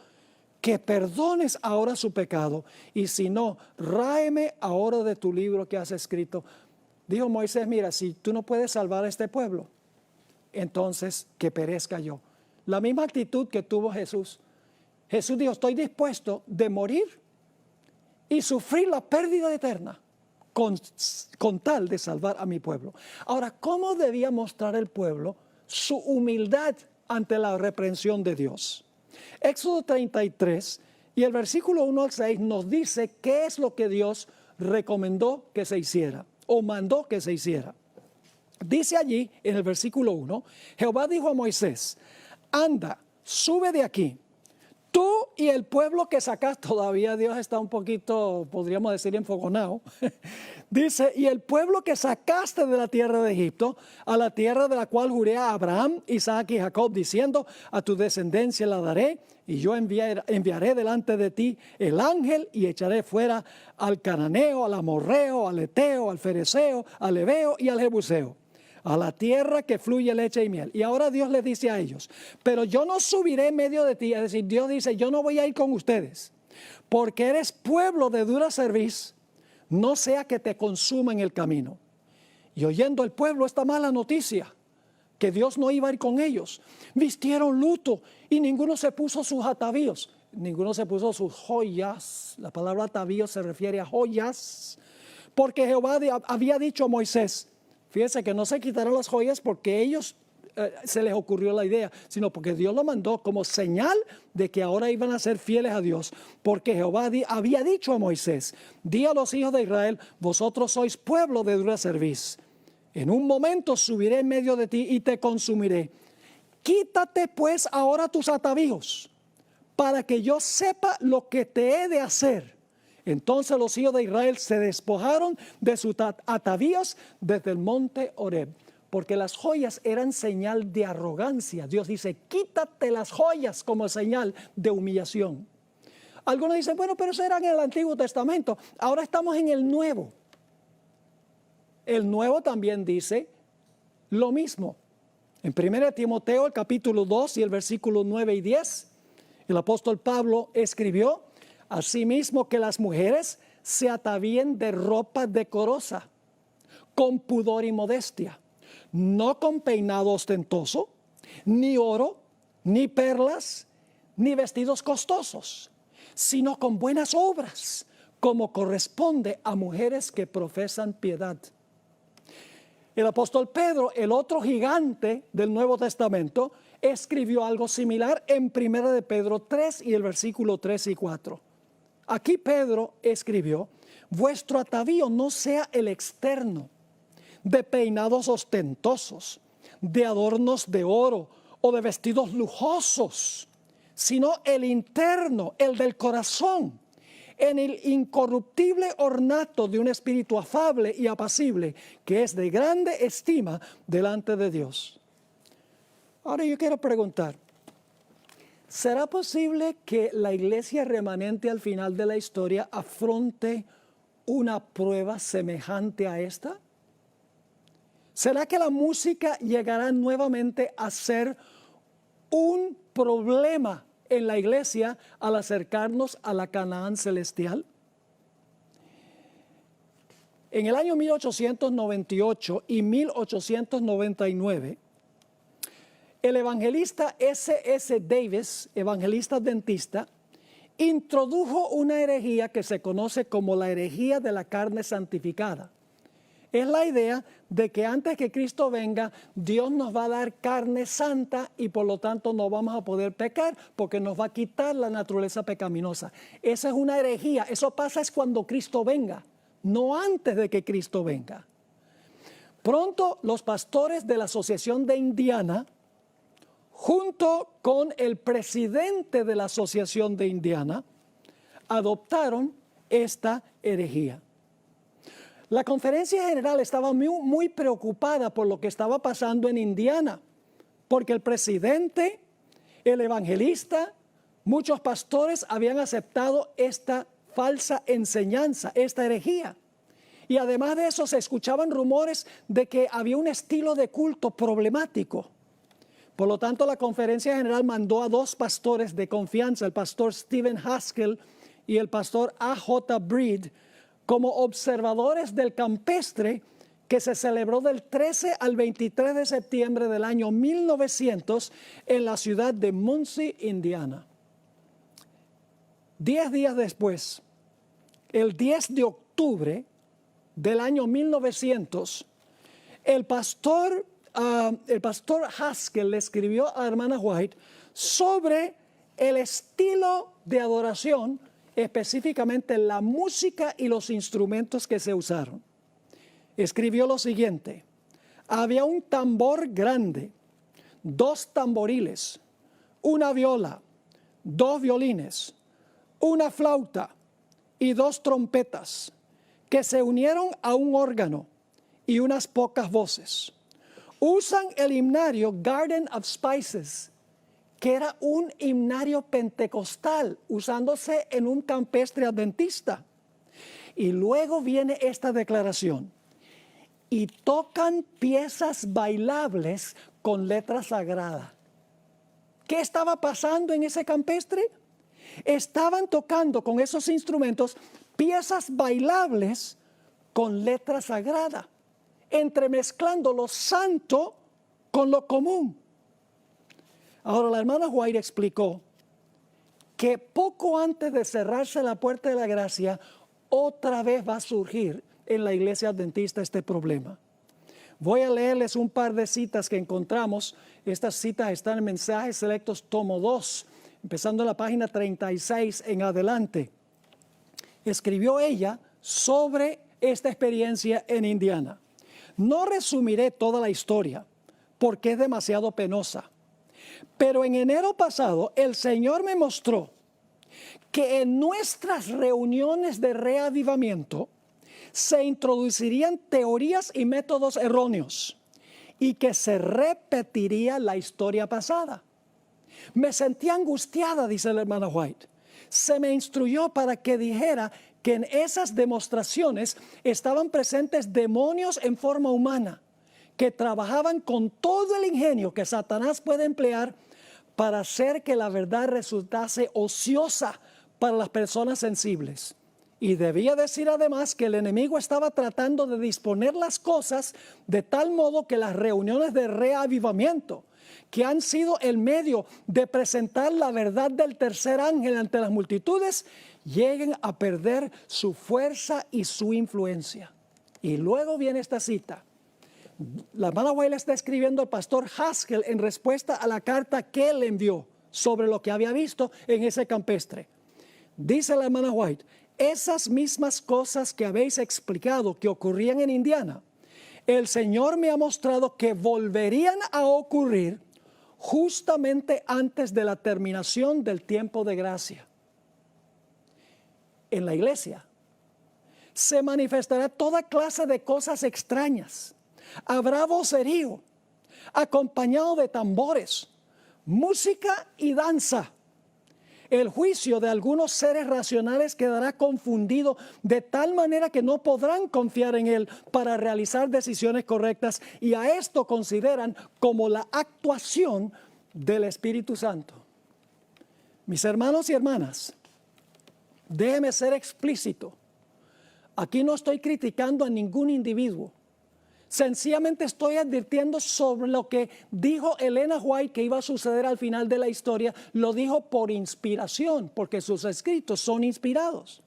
que perdones ahora su pecado, y si no, ráeme ahora de tu libro que has escrito. Dijo Moisés, mira, si tú no puedes salvar a este pueblo, entonces que perezca yo. La misma actitud que tuvo Jesús. Jesús dijo, estoy dispuesto de morir y sufrir la pérdida eterna con tal de salvar a mi pueblo. Ahora, ¿cómo debía mostrar el pueblo su humildad ante la reprensión de Dios? Éxodo 33 y el versículo 1 al 6 nos dice qué es lo que Dios recomendó que se hiciera o mandó que se hiciera. Dice allí en el versículo 1, Jehová dijo a Moisés, anda, sube de aquí, tú y el pueblo que sacas. Todavía Dios está un poquito, podríamos decir, enfogonado. Dice, y el pueblo que sacaste de la tierra de Egipto, a la tierra de la cual juré a Abraham, Isaac y Jacob, diciendo, a tu descendencia la daré, y yo enviaré delante de ti el ángel, y echaré fuera al cananeo, al amorreo, al eteo, al fereceo, al heveo y al jebuseo, a la tierra que fluye leche y miel. Y ahora Dios les dice a ellos, pero yo no subiré en medio de ti. Es decir, Dios dice, yo no voy a ir con ustedes, porque eres pueblo de dura cerviz, no sea que te consuma en el camino. Y oyendo el pueblo esta mala noticia, que Dios no iba a ir con ellos, vistieron luto y ninguno se puso sus atavíos, ninguno se puso sus joyas. La palabra atavío se refiere a joyas, porque Jehová había dicho a Moisés, fíjense que no se quitaron las joyas porque ellos se les ocurrió la idea, sino porque Dios lo mandó como señal de que ahora iban a ser fieles a Dios, porque Jehová había dicho a Moisés, di a los hijos de Israel, vosotros sois pueblo de dura cerviz, en un momento subiré en medio de ti y te consumiré. Quítate pues ahora tus atavíos, para que yo sepa lo que te he de hacer. Entonces los hijos de Israel se despojaron de sus atavíos desde el monte Horeb, porque las joyas eran señal de arrogancia. Dios dice, quítate las joyas como señal de humillación. Algunos dicen, bueno, pero eso era en el Antiguo Testamento. Ahora estamos en el Nuevo. El Nuevo también dice lo mismo. En 1 Timoteo, el capítulo 2 y el versículo 9 y 10, el apóstol Pablo escribió, asimismo que las mujeres se atavíen de ropa decorosa, con pudor y modestia, no con peinado ostentoso, ni oro, ni perlas, ni vestidos costosos, sino con buenas obras, como corresponde a mujeres que profesan piedad. El apóstol Pedro, el otro gigante del Nuevo Testamento, escribió algo similar en 1 de Pedro 3 y el versículo 3 y 4. Aquí Pedro escribió, vuestro atavío no sea el externo, de peinados ostentosos, de adornos de oro o de vestidos lujosos, sino el interno, el del corazón, en el incorruptible ornato de un espíritu afable y apacible, que es de grande estima delante de Dios. Ahora yo quiero preguntar, ¿será posible que la iglesia remanente al final de la historia afronte una prueba semejante a esta? ¿Será que la música llegará nuevamente a ser un problema en la iglesia al acercarnos a la Canaán celestial? En el año 1898 y 1899, el evangelista S.S. Davis, evangelista adventista, introdujo una herejía que se conoce como la herejía de la carne santificada. Es la idea de que antes que Cristo venga, Dios nos va a dar carne santa y por lo tanto no vamos a poder pecar porque nos va a quitar la naturaleza pecaminosa. Esa es una herejía. Eso pasa es cuando Cristo venga, no antes de que Cristo venga. Pronto los pastores de la Asociación de Indiana, junto con el presidente de la Asociación de Indiana, adoptaron esta herejía. La conferencia general estaba muy preocupada por lo que estaba pasando en Indiana, porque el presidente, el evangelista, muchos pastores habían aceptado esta falsa enseñanza, esta herejía. Y además de eso se escuchaban rumores de que había un estilo de culto problemático. Por lo tanto, la conferencia general mandó a dos pastores de confianza, el pastor Stephen Haskell y el pastor A.J. Breed, como observadores del campestre que se celebró del 13 al 23 de septiembre del año 1900 en la ciudad de Muncie, Indiana. 10 días después, el 10 de octubre del año 1900, el pastor Haskell le escribió a la hermana White sobre el estilo de adoración, específicamente la música y los instrumentos que se usaron. Escribió lo siguiente: había un tambor grande, 2 tamboriles, una viola, 2 violines, una flauta y 2 trompetas que se unieron a un órgano y unas pocas voces. Usan el himnario Garden of Spices, que era un himnario pentecostal usándose en un campestre adventista. Y luego viene esta declaración: y tocan piezas bailables con letra sagrada. ¿Qué estaba pasando en ese campestre? Estaban tocando con esos instrumentos piezas bailables con letra sagrada, entremezclando lo santo con lo común. Ahora, la hermana White explicó que poco antes de cerrarse la puerta de la gracia, otra vez va a surgir en la iglesia adventista este problema. Voy a leerles un par de citas que encontramos. Estas citas están en Mensajes Selectos, tomo 2, empezando en la página 36 en adelante. Escribió ella sobre esta experiencia en Indiana. No resumiré toda la historia porque es demasiado penosa. Pero en enero pasado el Señor me mostró que en nuestras reuniones de reavivamiento se introducirían teorías y métodos erróneos y que se repetiría la historia pasada. Me sentí angustiada, dice la hermana White. Se me instruyó para que dijera que en esas demostraciones estaban presentes demonios en forma humana que trabajaban con todo el ingenio que Satanás puede emplear para hacer que la verdad resultase ociosa para las personas sensibles. Y debía decir además que el enemigo estaba tratando de disponer las cosas de tal modo que las reuniones de reavivamiento, que han sido el medio de presentar la verdad del tercer ángel ante las multitudes, lleguen a perder su fuerza y su influencia. Y luego viene esta cita. La hermana White está escribiendo al pastor Haskell en respuesta a la carta que él envió sobre lo que había visto en ese campestre. Dice la hermana White: esas mismas cosas que habéis explicado que ocurrían en Indiana, el Señor me ha mostrado que volverían a ocurrir justamente antes de la terminación del tiempo de gracia. En la iglesia se manifestará toda clase de cosas extrañas. Habrá vocerío, acompañado de tambores, música y danza. El juicio de algunos seres racionales quedará confundido de tal manera que no podrán confiar en él para realizar decisiones correctas, y a esto consideran como la actuación del Espíritu Santo. Mis hermanos y hermanas, déjeme ser explícito. Aquí no estoy criticando a ningún individuo. Sencillamente estoy advirtiendo sobre lo que dijo Elena White que iba a suceder al final de la historia. Lo dijo por inspiración, porque sus escritos son inspirados.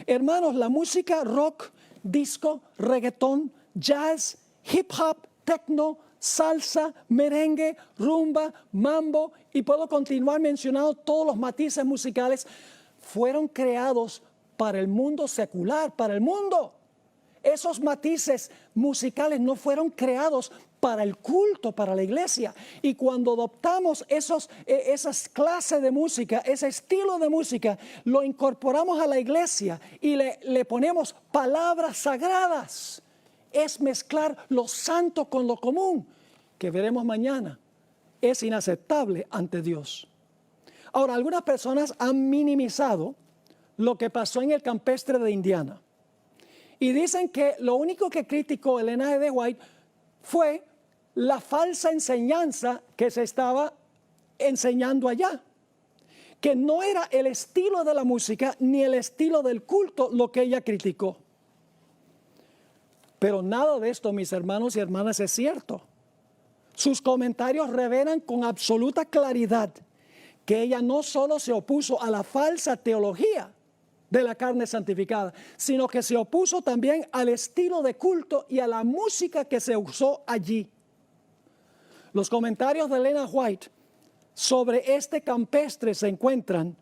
Hermanos, la música rock, disco, reggaetón, jazz, hip hop, techno, salsa, merengue, rumba, mambo, y puedo continuar mencionando todos los matices musicales, fueron creados para el mundo secular, para el mundo. Esos matices musicales no fueron creados para el culto, para la iglesia. Y cuando adoptamos esas clases de música, ese estilo de música, lo incorporamos a la iglesia y le ponemos palabras sagradas. Es mezclar lo santo con lo común, que veremos mañana. Es inaceptable ante Dios. Ahora, algunas personas han minimizado lo que pasó en el campestre de Indiana. Y dicen que lo único que criticó Elena G. White fue la falsa enseñanza que se estaba enseñando allá. Que no era el estilo de la música ni el estilo del culto lo que ella criticó. Pero nada de esto, mis hermanos y hermanas, es cierto. Sus comentarios revelan con absoluta claridad que ella no solo se opuso a la falsa teología de la carne santificada, sino que se opuso también al estilo de culto y a la música que se usó allí. Los comentarios de Elena White sobre este campestre se encuentran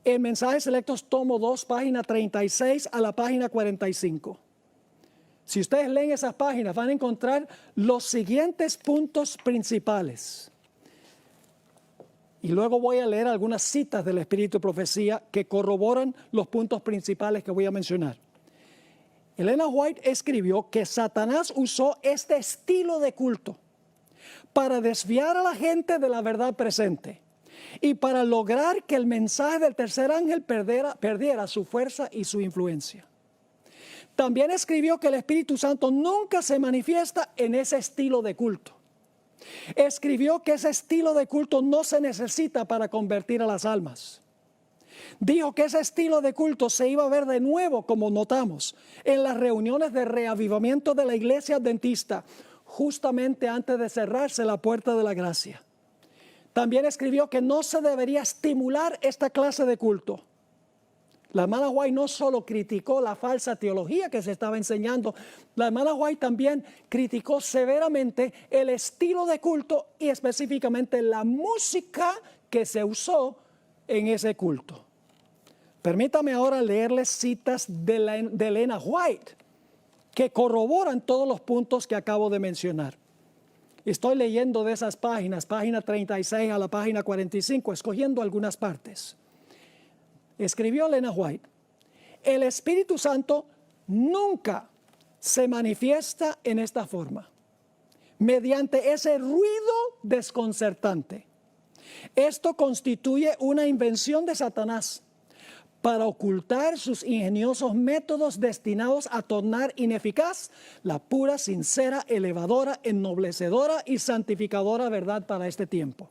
en Mensajes Selectos, tomo 2, página 36 a la página 45. Si ustedes leen esas páginas, van a encontrar los siguientes puntos principales. Y luego voy a leer algunas citas del Espíritu de Profecía que corroboran los puntos principales que voy a mencionar. Elena White escribió que Satanás usó este estilo de culto para desviar a la gente de la verdad presente y para lograr que el mensaje del tercer ángel perdiera su fuerza y su influencia. También escribió que el Espíritu Santo nunca se manifiesta en ese estilo de culto. Escribió que ese estilo de culto no se necesita para convertir a las almas. Dijo que ese estilo de culto se iba a ver de nuevo, como notamos, en las reuniones de reavivamiento de la iglesia adventista, justamente antes de cerrarse la puerta de la gracia. También escribió que no se debería estimular esta clase de culto. La hermana White no solo criticó la falsa teología que se estaba enseñando, la hermana White también criticó severamente el estilo de culto y específicamente la música que se usó en ese culto. Permítame ahora leerles citas de Elena White que corroboran todos los puntos que acabo de mencionar. Estoy leyendo de esas páginas, página 36 a la página 45, escogiendo algunas partes. Escribió Elena White: el Espíritu Santo nunca se manifiesta en esta forma, mediante ese ruido desconcertante. Esto constituye una invención de Satanás para ocultar sus ingeniosos métodos destinados a tornar ineficaz la pura, sincera, elevadora, ennoblecedora y santificadora verdad para este tiempo.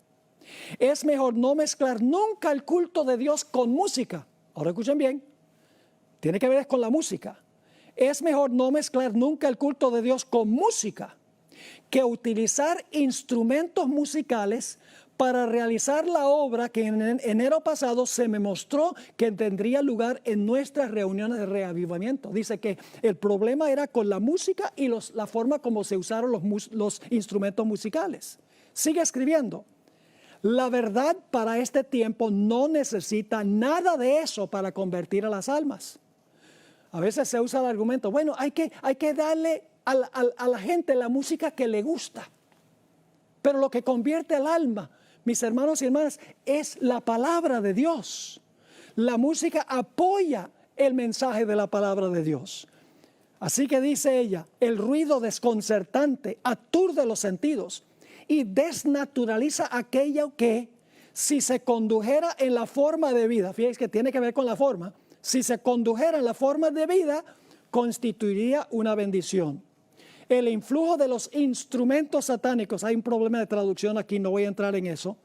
Es mejor no mezclar nunca el culto de Dios con música. Ahora escuchen bien, tiene que ver con la música. Es mejor no mezclar nunca el culto de Dios con música que utilizar instrumentos musicales para realizar la obra que en enero pasado se me mostró que tendría lugar en nuestras reuniones de reavivamiento. Dice que el problema era con la música y la forma como se usaron los instrumentos musicales. Sigue escribiendo: la verdad para este tiempo no necesita nada de eso para convertir a las almas. A veces se usa el argumento, bueno, hay que darle a la gente la música que le gusta. Pero lo que convierte al alma, mis hermanos y hermanas, es la palabra de Dios. La música apoya el mensaje de la palabra de Dios. Así que dice ella, el ruido desconcertante aturde los sentidos y desnaturaliza aquello que, si se condujera en la forma de vida, fíjense que tiene que ver con la forma, si se condujera en la forma de vida, constituiría una bendición. El influjo de los instrumentos satánicos, hay un problema de traducción aquí, no voy a entrar en eso.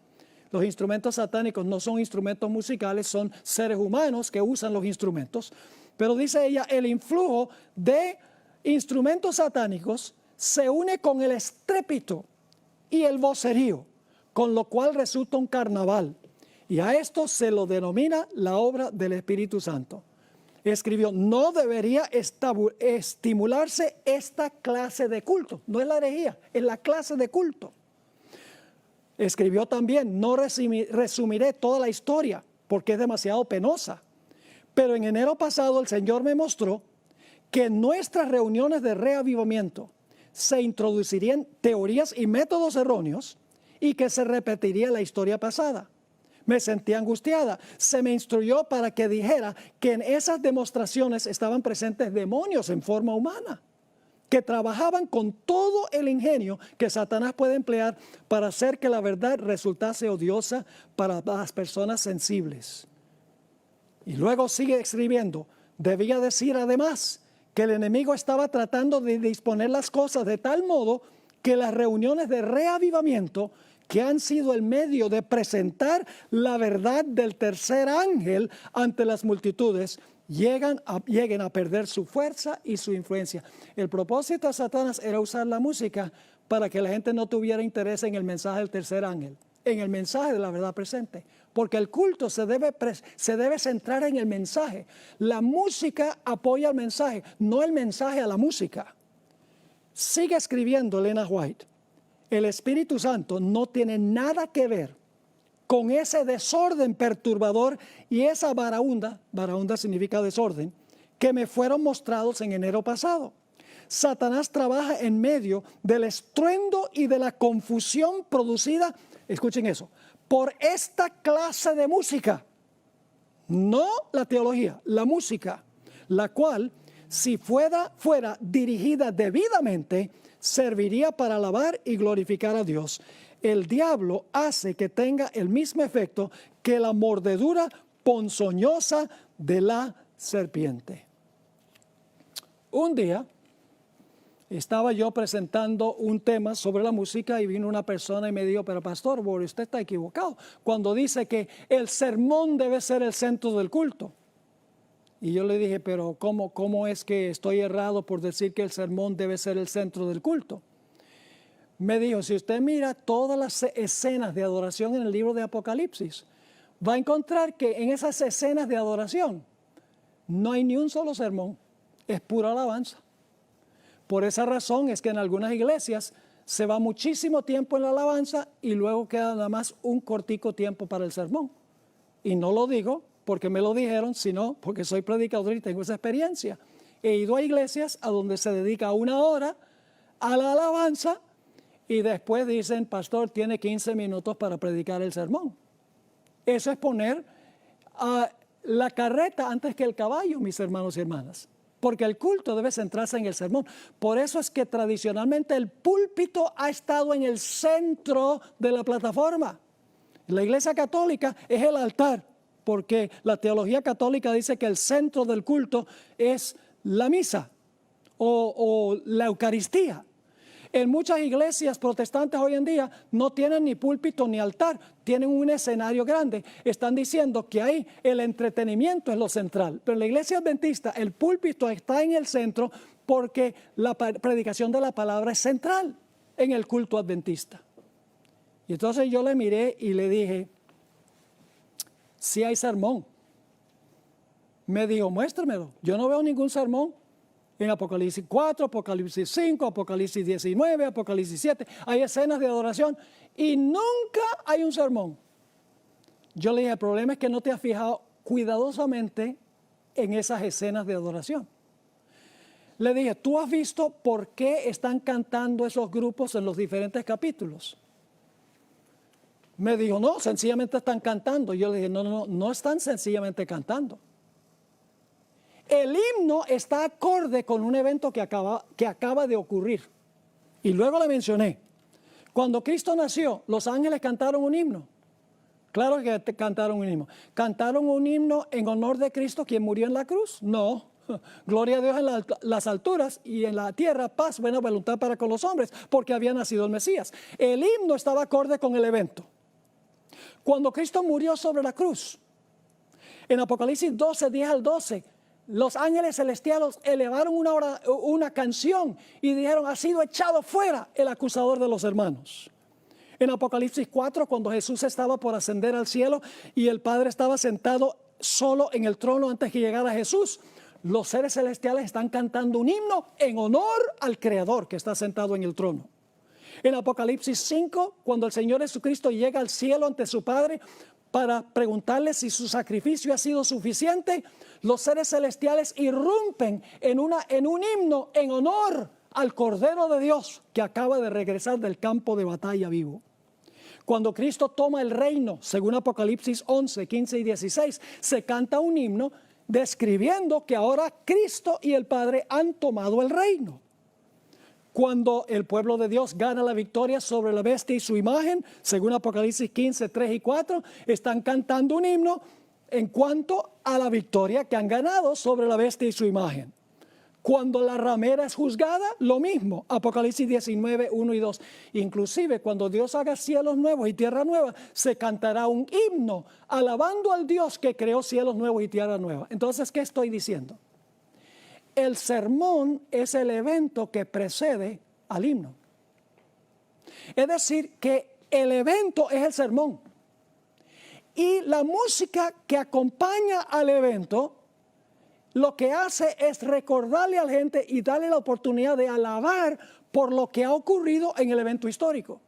Los instrumentos satánicos no son instrumentos musicales, son seres humanos que usan los instrumentos. Pero dice ella, el influjo de instrumentos satánicos se une con el estrépito y el vocerío, con lo cual resulta un carnaval. Y a esto se lo denomina la obra del Espíritu Santo. Escribió, no debería estimularse esta clase de culto. No es la herejía, es la clase de culto. Escribió también, no resumiré toda la historia porque es demasiado penosa. Pero en enero pasado el Señor me mostró que en nuestras reuniones de reavivamiento se introducirían teorías y métodos erróneos y que se repetiría la historia pasada. Me sentí angustiada. Se me instruyó para que dijera que en esas demostraciones estaban presentes demonios en forma humana, que trabajaban con todo el ingenio que Satanás puede emplear para hacer que la verdad resultase odiosa para las personas sensibles. Y luego sigue escribiendo, debía decir además que el enemigo estaba tratando de disponer las cosas de tal modo que las reuniones de reavivamiento, que han sido el medio de presentar la verdad del tercer ángel ante las multitudes, lleguen a perder su fuerza y su influencia. El propósito de Satanás era usar la música para que la gente no tuviera interés en el mensaje del tercer ángel, en el mensaje de la verdad presente, porque el culto se debe centrar en el mensaje. La música apoya el mensaje, no el mensaje a la música. Sigue escribiendo Elena White. El Espíritu Santo no tiene nada que ver con ese desorden perturbador y esa varaunda significa desorden, que me fueron mostrados en enero pasado. Satanás trabaja en medio del estruendo y de la confusión producida, escuchen eso, por esta clase de música, no la teología, la música, la cual, si fuera dirigida debidamente, serviría para alabar y glorificar a Dios. El diablo hace que tenga el mismo efecto que la mordedura ponzoñosa de la serpiente. Un día estaba yo presentando un tema sobre la música y vino una persona y me dijo, pero pastor, usted está equivocado cuando dice que el sermón debe ser el centro del culto. Y yo le dije, pero ¿cómo es que estoy errado por decir que el sermón debe ser el centro del culto? Me dijo, si usted mira todas las escenas de adoración en el libro de Apocalipsis, va a encontrar que en esas escenas de adoración no hay ni un solo sermón, es pura alabanza. Por esa razón es que en algunas iglesias se va muchísimo tiempo en la alabanza y luego queda nada más un cortico tiempo para el sermón. Y no lo digo porque me lo dijeron, sino porque soy predicador y tengo esa experiencia. He ido a iglesias a donde se dedica 1 hora a la alabanza y después dicen, pastor, tiene 15 minutos para predicar el sermón. Eso es poner la carreta antes que el caballo, mis hermanos y hermanas, porque el culto debe centrarse en el sermón. Por eso es que tradicionalmente el púlpito ha estado en el centro de la plataforma. La Iglesia Católica es el altar, porque la teología católica dice que el centro del culto es la misa o la Eucaristía. En muchas iglesias protestantes hoy en día no tienen ni púlpito ni altar, tienen un escenario grande. Están diciendo que ahí el entretenimiento es lo central, pero en la iglesia adventista el púlpito está en el centro porque la predicación de la palabra es central en el culto adventista. Y entonces yo le miré y le dije, sí hay sermón. Me dijo, muéstramelo. Yo no veo ningún sermón. En Apocalipsis 4, Apocalipsis 5, Apocalipsis 19, Apocalipsis 7, hay escenas de adoración y nunca hay un sermón. Yo le dije, el problema es que no te has fijado cuidadosamente en esas escenas de adoración. Le dije, ¿tú has visto por qué están cantando esos grupos en los diferentes capítulos? Me dijo, no, sencillamente están cantando. Yo le dije, no están sencillamente cantando. El himno está acorde con un evento que acaba de ocurrir. Y luego le mencioné, cuando Cristo nació, los ángeles cantaron un himno. Claro que cantaron un himno. ¿Cantaron un himno en honor de Cristo, quien murió en la cruz? No. Gloria a Dios en las alturas y en la tierra paz, buena voluntad para con los hombres, porque había nacido el Mesías. El himno estaba acorde con el evento. Cuando Cristo murió sobre la cruz, en Apocalipsis 12, 10 al 12, los ángeles celestiales elevaron una canción y dijeron, ha sido echado fuera el acusador de los hermanos. En Apocalipsis 4, cuando Jesús estaba por ascender al cielo y el Padre estaba sentado solo en el trono antes que llegara Jesús, los seres celestiales están cantando un himno en honor al Creador que está sentado en el trono. En Apocalipsis 5, cuando el Señor Jesucristo llega al cielo ante su Padre, para preguntarle si su sacrificio ha sido suficiente, los seres celestiales irrumpen en un himno en honor al Cordero de Dios que acaba de regresar del campo de batalla vivo. Cuando Cristo toma el reino, según Apocalipsis 11, 15 y 16, se canta un himno describiendo que ahora Cristo y el Padre han tomado el reino. Cuando el pueblo de Dios gana la victoria sobre la bestia y su imagen, según Apocalipsis 15, 3 y 4, están cantando un himno en cuanto a la victoria que han ganado sobre la bestia y su imagen. Cuando la ramera es juzgada, lo mismo, Apocalipsis 19, 1 y 2. Inclusive cuando Dios haga cielos nuevos y tierra nueva, se cantará un himno alabando al Dios que creó cielos nuevos y tierra nueva. Entonces, ¿qué estoy diciendo? El sermón es el evento que precede al himno. Es decir, que el evento es el sermón. Y la música que acompaña al evento, lo que hace es recordarle a la gente y darle la oportunidad de alabar por lo que ha ocurrido en el evento histórico.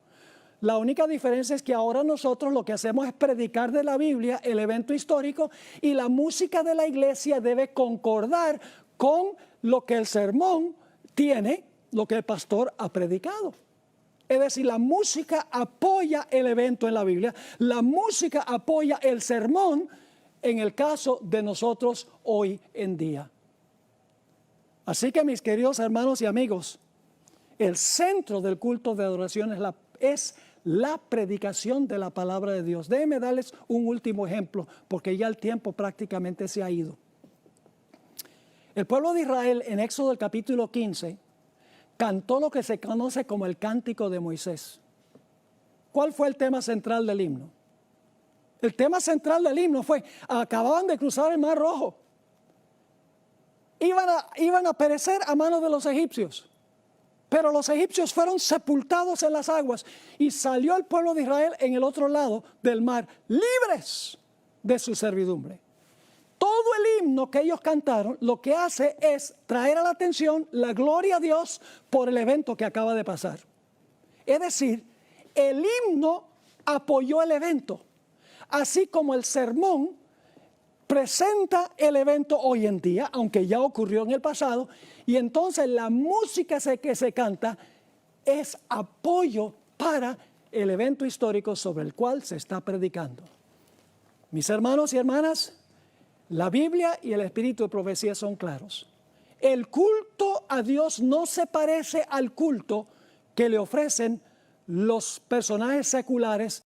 La única diferencia es que ahora nosotros lo que hacemos es predicar de la Biblia el evento histórico y la música de la iglesia debe concordar con lo que el sermón tiene, lo que el pastor ha predicado. Es decir, la música apoya el evento en la Biblia, la música apoya el sermón en el caso de nosotros hoy en día. Así que, mis queridos hermanos y amigos, el centro del culto de adoración es la predicación de la palabra de Dios. Déjenme darles un último ejemplo, porque ya el tiempo prácticamente se ha ido. El pueblo de Israel en Éxodo el capítulo 15 cantó lo que se conoce como el cántico de Moisés. ¿Cuál fue el tema central del himno? El tema central del himno fue, acababan de cruzar el Mar Rojo. Iban a perecer a manos de los egipcios. Pero los egipcios fueron sepultados en las aguas y salió el pueblo de Israel en el otro lado del mar, libres de su servidumbre. Todo el himno que ellos cantaron lo que hace es traer a la atención la gloria a Dios por el evento que acaba de pasar. Es decir, el himno apoyó el evento, así como el sermón presenta el evento hoy en día, aunque ya ocurrió en el pasado, y entonces la música que se canta es apoyo para el evento histórico sobre el cual se está predicando. Mis hermanos y hermanas, la Biblia y el espíritu de profecía son claros. El culto a Dios no se parece al culto que le ofrecen los personajes seculares.